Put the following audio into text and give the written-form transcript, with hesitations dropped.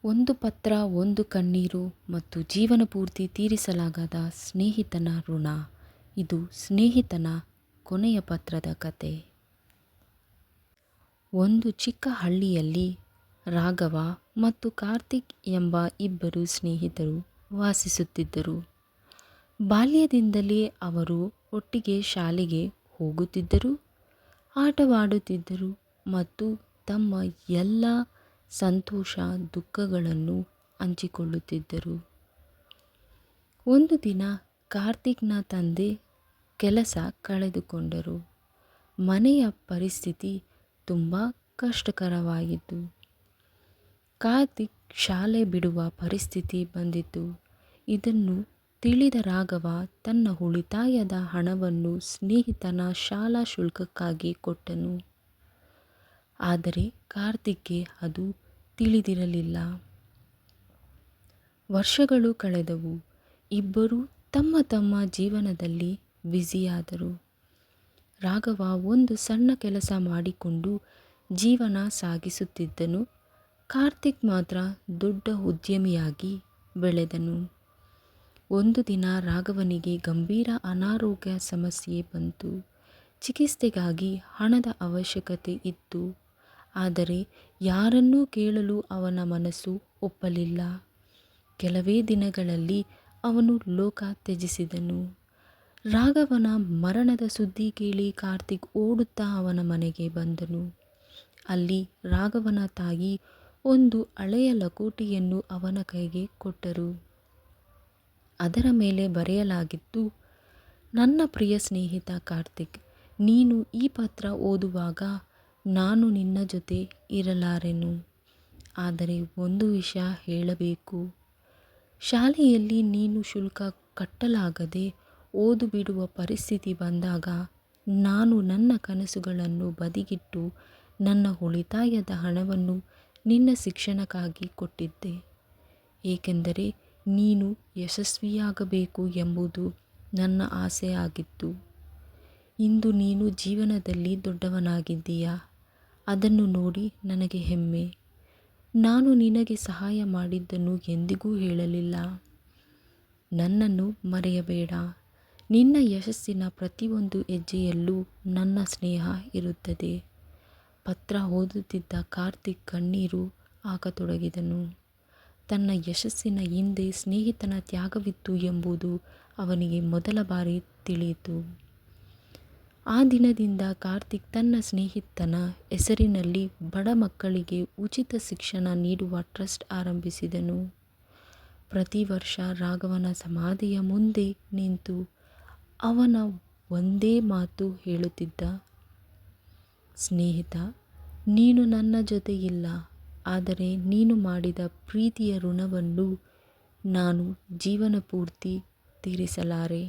ಒಂದು ಪತ್ರ, ಒಂದು ಕಣ್ಣೀರು ಮತ್ತು ಜೀವನ ಪೂರ್ತಿ ತೀರಿಸಲಾಗದ ಸ್ನೇಹಿತನ ಋಣ. ಇದು ಸ್ನೇಹಿತನ ಕೊನೆಯ ಪತ್ರದ ಕತೆ. ಒಂದು ಚಿಕ್ಕ ಹಳ್ಳಿಯಲ್ಲಿ ರಾಘವ ಮತ್ತು ಕಾರ್ತಿಕ್ ಎಂಬ ಇಬ್ಬರು ಸ್ನೇಹಿತರು ವಾಸಿಸುತ್ತಿದ್ದರು. ಬಾಲ್ಯದಿಂದಲೇ ಅವರು ಒಟ್ಟಿಗೆ ಶಾಲೆಗೆ ಹೋಗುತ್ತಿದ್ದರು, ಆಟವಾಡುತ್ತಿದ್ದರು ಮತ್ತು ತಮ್ಮ ಎಲ್ಲ ಸಂತೋಷ ದುಃಖಗಳನ್ನು ಹಂಚಿಕೊಳ್ಳುತ್ತಿದ್ದರು. ಒಂದು ದಿನ ಕಾರ್ತಿಕ್ನ ತಂದೆ ಕೆಲಸ ಕಳೆದುಕೊಂಡರು. ಮನೆಯ ಪರಿಸ್ಥಿತಿ ತುಂಬ ಕಷ್ಟಕರವಾಗಿತ್ತು. ಕಾರ್ತಿಕ್ ಶಾಲೆ ಬಿಡುವ ಪರಿಸ್ಥಿತಿ ಬಂದಿತು. ಇದನ್ನು ತಿಳಿದ ರಾಘವ ತನ್ನ ಉಳಿತಾಯದ ಹಣವನ್ನು ಸ್ನೇಹಿತನ ಶಾಲಾ ಶುಲ್ಕಕ್ಕಾಗಿ ಕೊಟ್ಟನು. ಆದರೆ ಕಾರ್ತಿಕ್ಗೆ ಅದು ತಿಳಿದಿರಲಿಲ್ಲ. ವರ್ಷಗಳು ಕಳೆದವು. ಇಬ್ಬರೂ ತಮ್ಮ ತಮ್ಮ ಜೀವನದಲ್ಲಿ ಬ್ಯುಸಿಯಾದರು. ರಾಘವ ಒಂದು ಸಣ್ಣ ಕೆಲಸ ಮಾಡಿಕೊಂಡು ಜೀವನ ಸಾಗಿಸುತ್ತಿದ್ದನು. ಕಾರ್ತಿಕ್ ಮಾತ್ರ ದೊಡ್ಡ ಉದ್ಯಮಿಯಾಗಿ ಬೆಳೆದನು. ಒಂದು ದಿನ ರಾಘವನಿಗೆ ಗಂಭೀರ ಅನಾರೋಗ್ಯ ಸಮಸ್ಯೆ ಬಂತು. ಚಿಕಿತ್ಸೆಗಾಗಿ ಹಣದ ಅವಶ್ಯಕತೆ ಇತ್ತು. ಆದರೆ ಯಾರನ್ನೂ ಕೇಳಲು ಅವನ ಮನಸ್ಸು ಒಪ್ಪಲಿಲ್ಲ. ಕೆಲವೇ ದಿನಗಳಲ್ಲಿ ಅವನು ಲೋಕ ತ್ಯಜಿಸಿದನು. ರಾಘವನ ಮರಣದ ಸುದ್ದಿ ಕೇಳಿ ಕಾರ್ತಿಕ್ ಓಡುತ್ತಾ ಅವನ ಮನೆಗೆ ಬಂದನು. ಅಲ್ಲಿ ರಾಘವನ ತಾಯಿ ಒಂದು ಹಳೆಯ ಲಕೋಟೆಯನ್ನು ಅವನ ಕೈಗೆ ಕೊಟ್ಟರು. ಅದರ ಮೇಲೆ ಬರೆಯಲಾಗಿತ್ತು, ನನ್ನ ಪ್ರಿಯ ಸ್ನೇಹಿತ ಕಾರ್ತಿಕ್, ನೀನು ಈ ಪತ್ರ ಓದುವಾಗ ನಾನು ನಿನ್ನ ಜೊತೆ ಇರಲಾರೆನು. ಆದರೆ ಒಂದು ವಿಷಯ ಹೇಳಬೇಕು. ಶಾಲೆಯಲ್ಲಿ ನೀನು ಶುಲ್ಕ ಕಟ್ಟಲಾಗದೆ ಓದು ಬಿಡುವ ಪರಿಸ್ಥಿತಿ ಬಂದಾಗ ನಾನು ನನ್ನ ಕನಸುಗಳನ್ನು ಬದಿಗಿಟ್ಟು ನನ್ನ ಉಳಿತಾಯದ ಹಣವನ್ನು ನಿನ್ನ ಶಿಕ್ಷಣಕ್ಕಾಗಿ ಕೊಟ್ಟಿದ್ದೆ. ಏಕೆಂದರೆ ನೀನು ಯಶಸ್ವಿಯಾಗಬೇಕು ಎಂಬುದು ನನ್ನ ಆಸೆಯಾಗಿತ್ತು. ಇಂದು ನೀನು ಜೀವನದಲ್ಲಿ ದೊಡ್ಡವನಾಗಿದ್ದೀಯಾ. ಅದನ್ನು ನೋಡಿ ನನಗೆ ಹೆಮ್ಮೆ. ನಾನು ನಿನಗೆ ಸಹಾಯ ಮಾಡಿದ್ದನ್ನು ಎಂದಿಗೂ ಹೇಳಲಿಲ್ಲ. ನನ್ನನ್ನು ಮರೆಯಬೇಡ. ನಿನ್ನ ಯಶಸ್ಸಿನ ಪ್ರತಿಯೊಂದು ಹೆಜ್ಜೆಯಲ್ಲೂ ನನ್ನ ಸ್ನೇಹ ಇರುತ್ತದೆ. ಪತ್ರ ಓದುತ್ತಿದ್ದ ಕಾರ್ತಿಕ್ ಕಣ್ಣೀರು ಹಾಕತೊಡಗಿದನು. ತನ್ನ ಯಶಸ್ಸಿನ ಹಿಂದೆ ಸ್ನೇಹಿತನ ತ್ಯಾಗವಿತ್ತು ಎಂಬುದು ಅವನಿಗೆ ಮೊದಲ ಬಾರಿ ತಿಳಿಯಿತು. ಆ ದಿನದಿಂದ ಕಾರ್ತಿಕ್ ತನ್ನ ಸ್ನೇಹಿತನ ಹೆಸರಿನಲ್ಲಿ ಬಡ ಮಕ್ಕಳಿಗೆ ಉಚಿತ ಶಿಕ್ಷಣ ನೀಡುವ ಟ್ರಸ್ಟ್ ಆರಂಭಿಸಿದನು. ಪ್ರತಿ ವರ್ಷ ರಾಘವನ ಸಮಾಧಿಯ ಮುಂದೆ ನಿಂತು ಅವನ ಒಂದೇ ಮಾತು ಹೇಳುತ್ತಿದ್ದ, ಸ್ನೇಹಿತ, ನೀನು ನನ್ನ ಜೊತೆ ಇಲ್ಲ, ಆದರೆ ನೀನು ಮಾಡಿದ ಪ್ರೀತಿಯ ಋಣವನ್ನು ನಾನು ಜೀವನ ಪೂರ್ತಿ ತೀರಿಸಲಾರೆ.